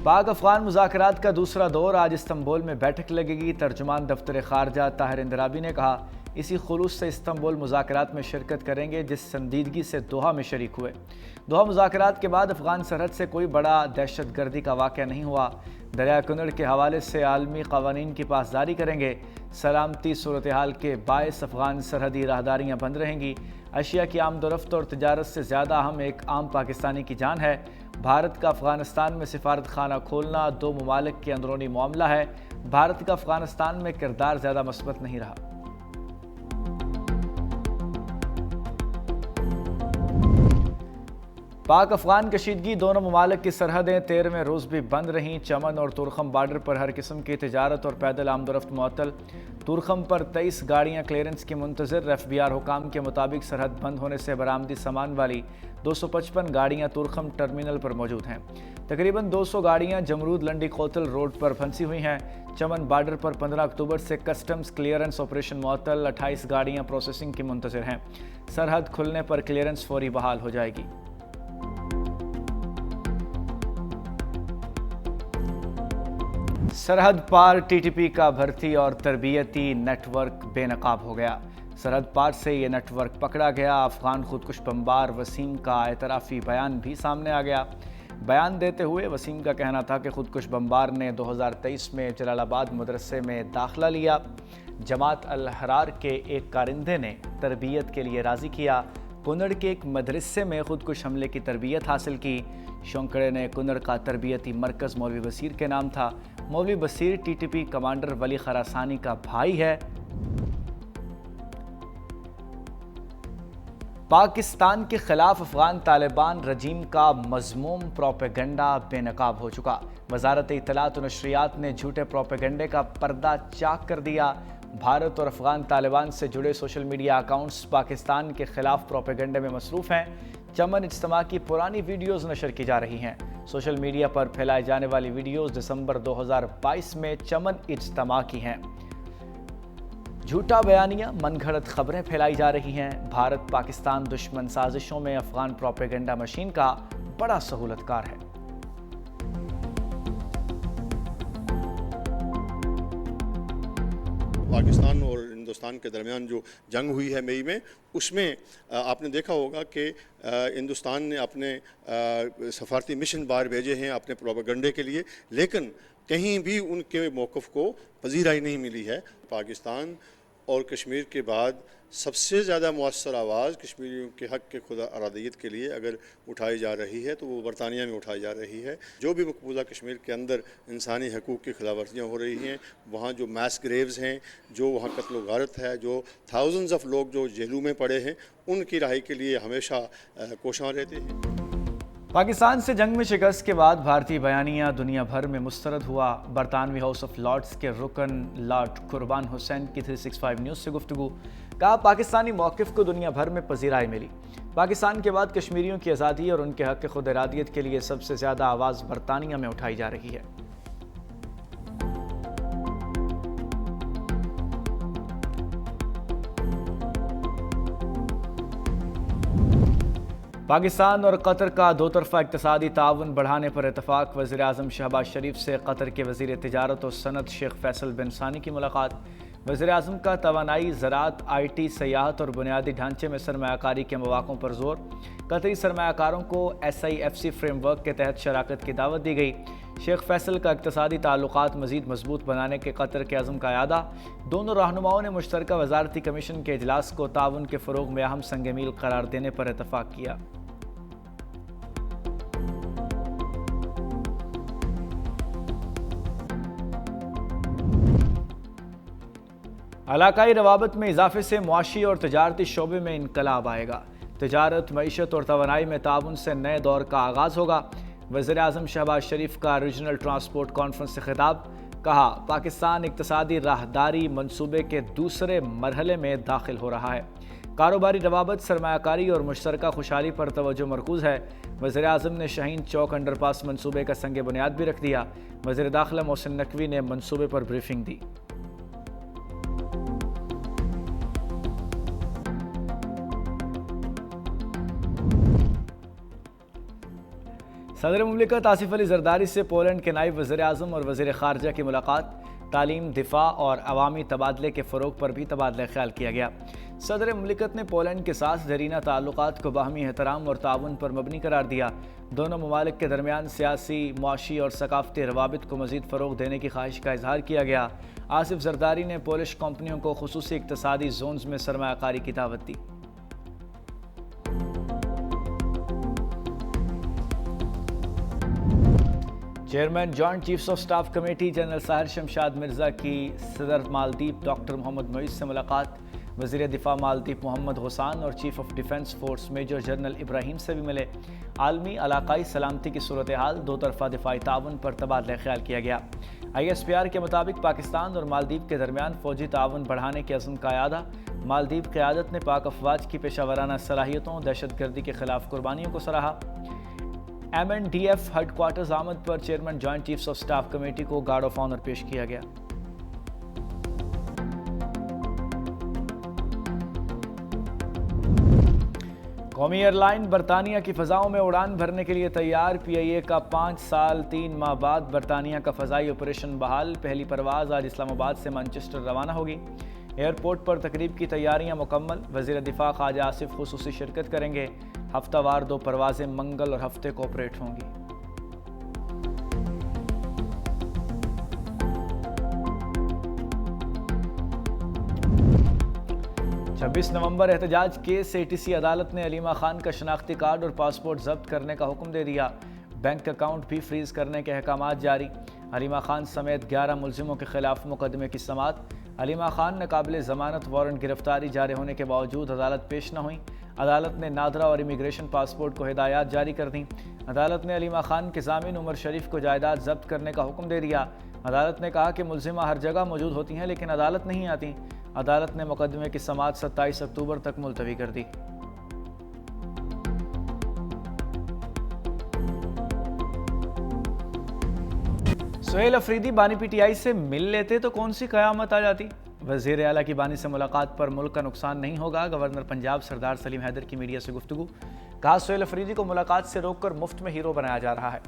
पाक अफगान मुज़ाकरात का दूसरा दौर आज इस्तंबुल में बैठक लगेगी। तर्जुमान दफ्तर खारजा ताहिर इंदराबी ने कहा, इसी खुलूस से इस्तंबुल मुज़ाकरात में शिरकत करेंगे जिस संजीदगी से दोहा में शरीक हुए। दोहा मुज़ाकरात के बाद अफगान सरहद से कोई बड़ा दहशत गर्दी का वाक़या नहीं हुआ। दरिया कुनड़ के हवाले से आलमी क़वानीन की पासदारी करेंगे। सलामती सूरत हाल के बायस अफगान सरहदी राहदारियाँ बंद रहेंगी। अशिया की आमदोरफ्त और तजारत से ज़्यादा अहम एक आम पाकिस्तानी की जान है। भारत का अफगानिस्तान में सिफारत खाना खोलना दो ममालिक के अंदरूनी मामला है। भारत का अफगानिस्तान में किरदार ज़्यादा मस्बत नहीं रहा। पाक अफगान कशीदगी दोनों ममालिक की सरहदें 13वें रोज़ भी बंद रहीं। चमन और तुरखम बार्डर पर हर किस्म की तजारत और पैदल आमदोरफ्त मुअत्तल। तुरखम पर 23 गाड़ियाँ क्लियरेंस की मुंतज़िर। एफबीआर हुकाम के मुताबिक सरहद बंद होने से बरामदी सामान वाली 255 गाड़ियाँ तुरखम टर्मिनल पर मौजूद हैं। तकरीबन 200 गाड़ियाँ जमरूद लंडी कोतल रोड पर फंसी हुई हैं। चमन बार्डर पर 15 अक्टूबर से कस्टम्स क्लियरेंस ऑपरेशन मुअत्तल। 28 गाड़ियाँ प्रोसेसिंग की मुंतज़िर हैं। सरहद खुलने पर क्लियरेंस फौरी बहाल हो जाएगी। सरहद पार टीटीपी का भर्ती और तरबियती नेटवर्क बेनकाब हो गया। सरहद पार से ये नेटवर्क पकड़ा गया। अफगान खुदकुश बमबार वसीम का एतराफ़ी बयान भी सामने आ गया। बयान देते हुए वसीम का कहना था कि खुदकुश बमबार ने 2023 में जलालाबाद मदरसे में दाखिला लिया। जमात अल हरार के एक कारिंदे ने तरबियत के लिए राज़ी किया। कुनड़ के एक मदरसे में खुदकुश हमले की तरबियत हासिल की। शौंकड़े ने कुनड़ का तरबियती मरकज़ मौलवी बसीर के नाम था। मौलवी बसीर टीटीपी कमांडर वली खरासानी का भाई है। पाकिस्तान के खिलाफ अफगान तालिबान रजीम का मज़मूम प्रोपेगेंडा बेनकाब हो चुका। वजारत इत्तलात और नशरियात ने झूठे प्रोपेगेंडे का पर्दा चाक कर दिया। भारत और अफगान तालिबान से जुड़े सोशल मीडिया अकाउंट्स पाकिस्तान के खिलाफ प्रोपेगेंडे में मसरूफ़ हैं। चमन इज्तिमा की पुरानी वीडियोज़ नशर की जा रही हैं। सोशल मीडिया पर फैलाई जाने वाली वीडियोज़ दिसंबर 2022 में चमन इज्तिमा की हैं। झूठा बयानिया मनगढ़ंत खबरें फैलाई जा रही हैं। भारत पाकिस्तान दुश्मन साजिशों में अफगान प्रोपेगेंडा मशीन का बड़ा सहूलतकार है। पाकिस्तान और हिंदुस्तान के दरमियान जो जंग हुई है मई में, उसमें आपने देखा होगा कि हिंदुस्तान ने अपने सफारती मिशन बाहर भेजे हैं अपने प्रोपेगेंडे के लिए, लेकिन कहीं भी उनके मौक़िफ़ को पजीराई नहीं मिली है। पाकिस्तान और कश्मीर के बाद सबसे ज़्यादा मुअस्सर आवाज़ कश्मीरियों के हक़ के खुद अरादियत के लिए अगर उठाई जा रही है तो वो बरतानिया में उठाई जा रही है। जो भी मकबूजा कश्मीर के अंदर इंसानी हकूक़ की खिलाफवर्जियाँ हो रही हैं, वहाँ जो मैस ग्रेव्स हैं, जो वहाँ कत्ल व गारत है, जो थाउजेंड्स ऑफ लोग जो जेलों में पड़े हैं, उनकी रहाई के लिए हमेशा कोशां रहते हैं। पाकिस्तान से जंग में शिकस्त के बाद भारतीय बयानिया दुनिया भर में मुस्तरद हुआ। बरतानवी हाउस ऑफ लॉर्ड्स के रुकन लॉर्ड कुर्बान हुसैन की 365 न्यूज़ से गुफ्तगू। कहा, पाकिस्तानी मौक़िफ़ को दुनिया भर में पजीराई मिली। पाकिस्तान के बाद कश्मीरियों की आज़ादी और उनके हक़ खुद इरादियत के लिए सबसे ज़्यादा आवाज़ बरतानिया में उठाई जा रही है। पाकिस्तान और कतर का दो तरफ़ा इक़्तिसादी ताउन बढ़ाने पर इत्तफ़ाक़। वज़ीर आज़म शहबाज शरीफ से कतर के वज़ीर तिजारत और सनत शेख फैसल बिन सानी की मुलाकात। वज़ीर आज़म का तवानाई, ज़राअत, IT, सयाहत और बुनियादी ढांचे में सरमायाकारी के मौक़ों पर जोर। कतरी सरमायाकारों को SIFC फ्रेमवर्क के तहत शराकत की दावत दी गई। शेख फैसल का इक़्तिसादी ताल्लुक़ात मज़ीद मजबूत बनाने के कतर के अज़्म का यादा। दोनों रहनुमाओं ने मुश्तरका वज़ारती कमीशन के इजलास को ताउन के फ़रोग़ में अहम संग मील करार देने पर इत्तफ़ाक़ किया। इलाकाई रवाबत में इजाफे से मुआशी और तजारती शोबे में इनकलाब आएगा। तजारत, मईशत और तवानाई में ताउन से नए दौर का आगाज़ होगा। वज़ीर आज़म शहबाज शरीफ का रीजनल ट्रांसपोर्ट कॉन्फ्रेंस से खिताब। कहा, पाकिस्तान इक़्तिसादी राहदारी मंसूबे के दूसरे मरहले में दाखिल हो रहा है। कारोबारी रवाबत, सरमायाकारी और मुश्तरका खुशहाली पर तवज्जो मरकूज़ है। वज़ीर आज़म ने शाहीन चौक अंडरपास मंसूबे का संग बुनियाद भी रख दिया। वज़ीर दाखिला मोहसिन नकवी ने मंसूबे पर ब्रीफिंग दी। सदर मुमलिकत आसिफ अली जरदारी से पोलैंड के नायब वज़ीर आज़म और वज़ीर ख़ारजा की मुलाकात। तालीम, दिफा और अवामी तबादले के फ़रोग़ पर भी तबादला ख्याल किया गया। सदर मुमलिकत ने पोलैंड के साथ ज़रीना ताल्लुक़ात को बाहमी एहतराम और ताउन पर मबनी करार दिया। दोनों ममालिक के दरमियान सियासी, मुआशी और सकाफ़ती रवाबित को मज़ीद फ़रोग़ देने की ख्वाहिश का इजहार किया गया। आसिफ जरदारी ने पोलिश कंपनियों को खुसूसी इक़्तिसादी जोन्स में सरमायाकारी की दावत दी। Chairman joint chiefs of staff committee general Sahir Shamshad Mirza की सदर मालदीव डॉक्टर मोहम्मद मोइज़ से मुलाकात। वज़ीर दिफा मालदीव मोहम्मद हुसैन और chief of defence force major general Ibrahim से भी मिले। आलमी इलाकाई सलामती की सूरत हाल, दो तरफ़ा दिफाई ताउन पर तबादला ख्याल किया गया। ISPR के मुताबिक पाकिस्तान और मालदीव के दरमियान फ़ौजी ताउन बढ़ाने के अज़्म का यादा। मालदीव क़यादत ने पाक अफवाज की पेशावराना सलाहियतों, दहशत गर्दी के खिलाफ कुर्बानियों को सराहा। MNDF हेडक्वार्टर्स आमद पर chairman joint chiefs of staff committee को गार्ड ऑफ ऑनर पेश किया गया। कौमी एयरलाइन बरतानिया की फ़ज़ाओं में उड़ान भरने के लिए तैयार। PIA का 5 साल 3 माह बाद बरतानिया का फ़ज़ाई ऑपरेशन बहाल। पहली परवाज़ आज इस्लामाबाद से मैनचेस्टर रवाना होगी। एयरपोर्ट पर तकरीब की तैयारियां मुकम्मल। वज़ीर दिफा ख्वाजा आसिफ खुसूसी शिरकत करेंगे। हफ्तावार 2 परवाज़ें मंगल और हफ्ते को ऑपरेट होंगी। छब्बीस नवंबर एहतजाज केस ATC अदालत ने अलीमा खान का शनाख्ती कार्ड और पासपोर्ट जब्त करने का हुक्म दे दिया। बैंक अकाउंट भी फ्रीज करने के अहकामात जारी। अलीमा खान समेत 11 मुलजिमों के खिलाफ मुकदमे की समाअत। अलीमा खान ने काबिल ज़मानत वारंट गिरफ्तारी जारी होने के बावजूद अदालत पेश न हुई। अदालत ने नादरा और इमिग्रेशन पासपोर्ट को हिदायत जारी कर दी। अदालत ने अलीमा खान के ज़ामीन उमर शरीफ को जायदाद जब्त करने का हुक्म दे दिया। अदालत ने कहा कि मुलजिमा हर जगह मौजूद होती हैं लेकिन अदालत नहीं आती। अदालत ने मुकदमे की समाअत 27 अक्टूबर तक मुलतवी कर दी। सुहेल अफरीदी बानी PTI से मिल लेते तो कौन सी क़यामत आ जाती। वज़ीर आला की बानी से मुलाकात पर मुल्क का नुकसान नहीं होगा। गवर्नर पंजाब सरदार सलीम हैदर की मीडिया से गुफ्तगू। कहा सुहेल अफरीदी को मुलाकात से रोककर मुफ्त में हीरो बनाया जा रहा है।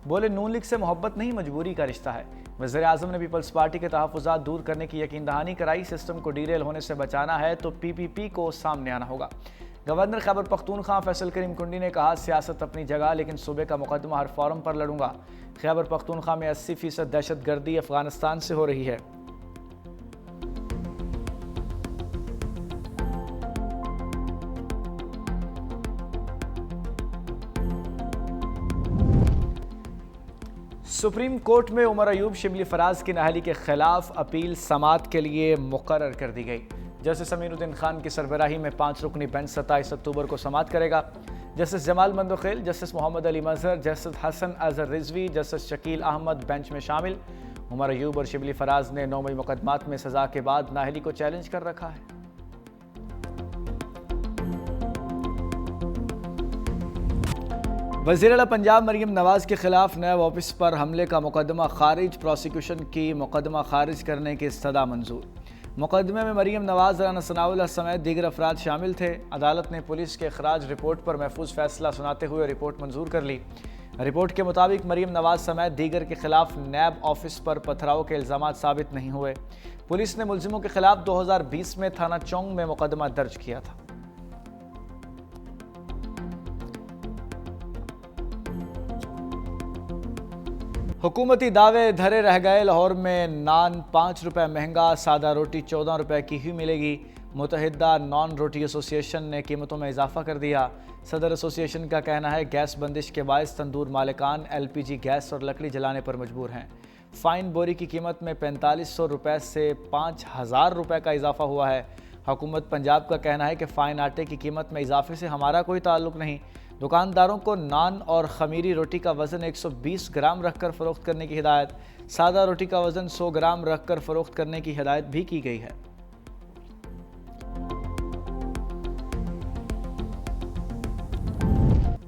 बोले नून लीग से मोहब्बत नहीं मजबूरी का रिश्ता है। वज़ीर आज़म ने पीपल्स पार्टी के तहफ़्फ़ुज़ात दूर करने की यकीन दहानी कराई। सिस्टम को डीरेल होने से बचाना है तो PPP को सामने आना होगा। गवर्नर खैबर पख्तूनख्वा फैसल करीम कुंडी ने कहा सियासत अपनी जगह लेकिन सूबे का मुकदमा हर फॉरम पर लड़ूंगा। खैबर पख्तूनख्वा में 80% दहशत गर्दी अफगानिस्तान से हो रही है। सुप्रीम कोर्ट में उमर अयूब शिबली फराज की नाअहली के खिलाफ अपील समाअत के लिए मुकर्रर कर दी गई। जस्टिस अमीनुद्दीन खान की सरबराही में 5 रुकनी बेंच 27 अक्टूबर को समाअत करेगा। Justice Jamal Mandokhel, justice Mohammad Ali Mazhar, justice Hasan Azhar Rizvi, justice Shakeel Ahmed bench में शामिल। उमर अयूब और शिबली फराज ने 9 मई मुकदमात में सजा के बाद नाअहली को चैलेंज कर रखा है। वज़ीर आला पंजाब मरीम नवाज के खिलाफ नैब ऑफिस पर हमले का मुकदमा खारिज। प्रोसिक्यूशन की मुकदमा खारिज करने की इस्तदा मंजूर। मुकदमे में मरीम नवाज, राना सनाउल्लाह समेत दीगर अफराद शामिल थे। अदालत ने पुलिस के अखराज रिपोर्ट पर महफूज फैसला सुनाते हुए रिपोर्ट मंजूर कर ली। रिपोर्ट के मुताबिक मरीम नवाज समेत दीगर के खिलाफ नैब ऑफिस पर पथराव के इल्ज़ामात साबित नहीं हुए। पुलिस ने मुलजिमों के खिलाफ 2020 में थाना चौंग में मुकदमा दर्ज किया था। हुकूमती दावे धरे रह गए। लाहौर में नान 5 रुपये महंगा, सादा रोटी 14 रुपये की ही मिलेगी। मुतहिदा नॉन रोटी एसोसिएशन ने कीमतों में इजाफा कर दिया। सदर एसोसिएशन का कहना है गैस बंदिश के बायस तंदूर मालिकान LPG गैस और लकड़ी जलाने पर मजबूर हैं। फ़ाइन बोरी की कीमत में 4500 रुपये से 5000 रुपये का इजाफा हुआ है। हुकूमत पंजाब का कहना है कि फ़ाइन आटे की कीमत में इजाफे से हमारा कोई ताल्लुक नहीं। दुकानदारों को नान और खमीरी रोटी का वज़न 120 ग्राम रखकर फ़रोख्त करने की हिदायत। सादा रोटी का वज़न 100 ग्राम रखकर फ़रोख्त करने की हिदायत भी की गई है।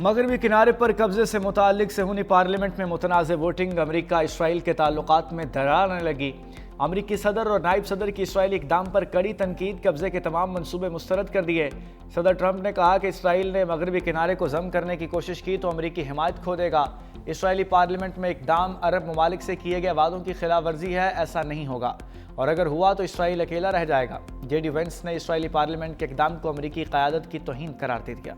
मगरबी किनारे पर कब्जे से मुताल्लिक सेहूनी पार्लियामेंट में मुतनाज़ वोटिंग। अमरीका इसराइल के ताल्लुकात में दरार आने लगी। अमरीकी सदर और नायब सदर की इसराइली इक़दाम पर कड़ी तनकीद। कब्जे के तमाम मंसूबे मुस्तरद कर दिए। सदर ट्रंप ने कहा कि इसराइल ने मगरबी किनारे को जम करने की कोशिश की तो अमरीकी हिमायत खो देगा। इसराइली पार्लियामेंट में इकदाम अरब ममालिक से किए गए वादों की खिलाफ वर्जी है, ऐसा नहीं होगा और अगर हुआ तो इसराइल अकेला रह जाएगा। जेडी वेंस ने इसराइली पार्लियामेंट के इकदाम को अमेरिकी क़यादत की तौहीन करार दे दिया।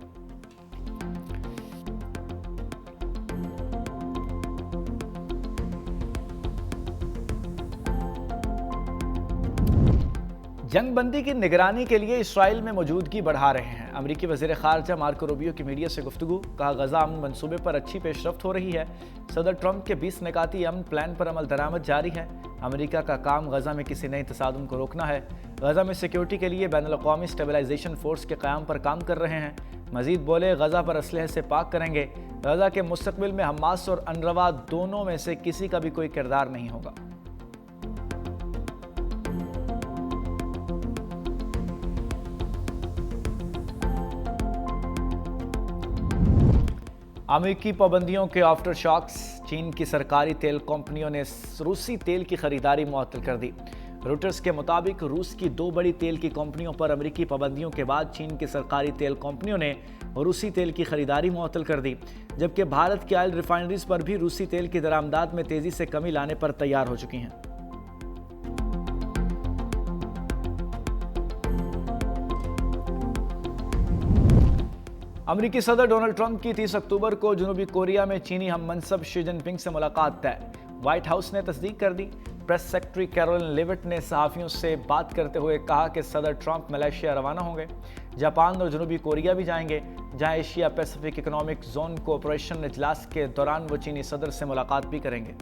जंगबंदी की निगरानी के लिए इसराइल में मौजूदगी बढ़ा रहे हैं। अमरीकी वज़ीर ख़ारजा मार्को रूबियो की मीडिया से गुफ्तगू, कहा गजा अमन मंसूबे पर अच्छी पेशरफ्त हो रही है। सदर ट्रंप के 20 निकाती अमन प्लान पर अमल दरामद जारी है। अमरीका का काम गजा में किसी नए तसादुम को रोकना है। गजा में सिक्योरिटी के लिए बैनुल-अक़वामी स्टेबलाइजेशन फोर्स के क़याम पर काम कर रहे हैं। मजीद बोले, गजा पर असलहे से पाक करेंगे। गजा के मुस्तक़बिल में हमास और अनरवा दोनों में से किसी का भी कोई किरदार नहीं होगा। अमेरिकी पाबंदियों के आफ्टर शॉक्स, चीन की सरकारी तेल कंपनियों ने रूसी तेल की खरीदारी मुअत्तल कर दी। रोटर्स के मुताबिक रूस की 2 बड़ी तेल की कंपनियों पर अमेरिकी पाबंदियों के बाद चीन की सरकारी तेल कंपनियों ने रूसी तेल की खरीदारी मुअत्तल कर दी, जबकि भारत की ऑयल रिफाइनरीज पर भी रूसी तेल की दरामदात में तेजी से कमी लाने पर तैयार हो चुकी हैं। अमेरिकी सदर डोनाल्ड ट्रंप की 30 अक्टूबर को जनूबी कोरिया में चीनी हम मनसब शी जिनपिंग से मुलाकात तय। व्हाइट हाउस ने तस्दीक कर दी। प्रेस सेक्रेटरी कैरोलिन लेविट ने सहाफ़ियों से बात करते हुए कहा कि सदर ट्रंप मलेशिया रवाना होंगे, जापान और जनूबी कोरिया भी जाएंगे, जहां Asia Pacific economic zone cooperation इजलास के दौरान वो चीनी सदर से मुलाकात भी करेंगे।